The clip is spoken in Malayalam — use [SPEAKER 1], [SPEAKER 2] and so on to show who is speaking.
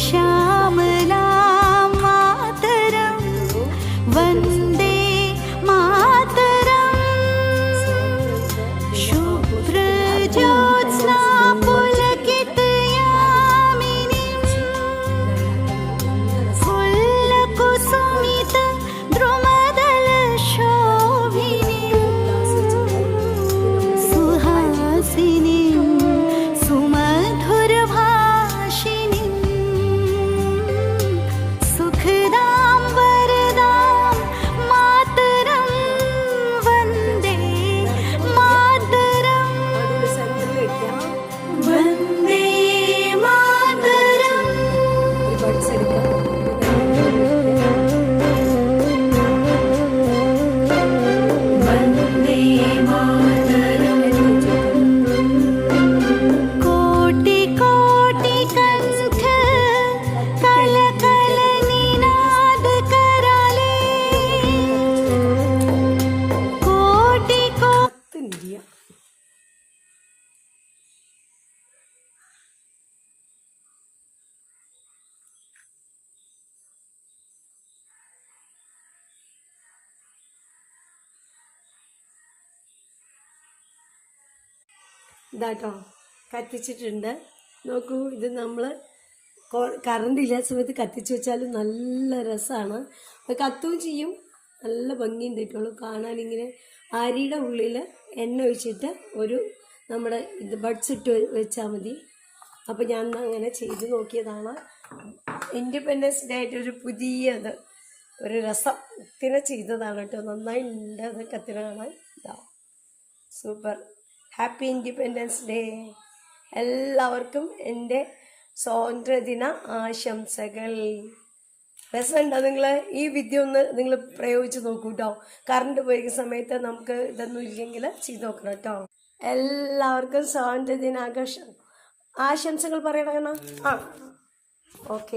[SPEAKER 1] ശ്യാമലാം മാതരം വന്ദേ മാതരം ശുഭ്രജ്യോത്സ്നാ പുലകിതയാമിനീം ഫുല്ലകുസുമിത ദ്രുമദലശോഭിനീം സുഹാസിനീം സുമധുരഭാഷിണീം സുഖദാം വരദാം മാതരം വന്ദേ മാതരം വന്ദേ മാതരം വന്ദേ മാതരം കോടി കോടി കണ്ഠ കല കല നിനാദ കരാലേ കോടി
[SPEAKER 2] ഇന്ത്യ ഇതാട്ടോ കത്തിച്ചിട്ടുണ്ട്. നോക്കൂ, ഇത് നമ്മൾ കറണ്ട് ഇല്ലാത്ത സമയത്ത് കത്തിച്ച് വെച്ചാലും നല്ല രസമാണ്. അത് കത്തുകയും ചെയ്യും, നല്ല ഭംഗിയുണ്ട് കേട്ടോളൂ കാണാനിങ്ങനെ. അരിയുടെ ഉള്ളിൽ എണ്ണ ഒഴിച്ചിട്ട് ഒരു നമ്മുടെ ഇത് ബഡ്സ് ഇട്ട് വെച്ചാൽ മതി. അപ്പോൾ ഞാൻ അങ്ങനെ ചെയ്ത് നോക്കിയതാണ്. ഇൻഡിപെൻഡൻസ് ഡേ ആയിട്ട് ഒരു പുതിയത് ഒരു രസത്തിനെ ചെയ്തതാണ് കേട്ടോ. നന്നായി ഉണ്ട് അത് കത്തിന കാണാൻ. ഇതാ സൂപ്പർ. Happy independence day. എല്ലാവർക്കും എൻ്റെ സ്വാതന്ത്ര്യദിന ആശംസകൾ. രസമുണ്ടോ? നിങ്ങൾ ഈ വിദ്യ ഒന്ന് നിങ്ങൾ പ്രയോഗിച്ച് നോക്കൂ കേട്ടോ. കറണ്ട് പോയിരിക്കുന്ന സമയത്ത് നമുക്ക് ഇതൊന്നും ഇല്ലെങ്കിൽ ചെയ്ത് നോക്കണം കേട്ടോ. എല്ലാവർക്കും സ്വാതന്ത്ര്യദിന ആശംസകൾ പറയണം. ആ ഓക്കെ.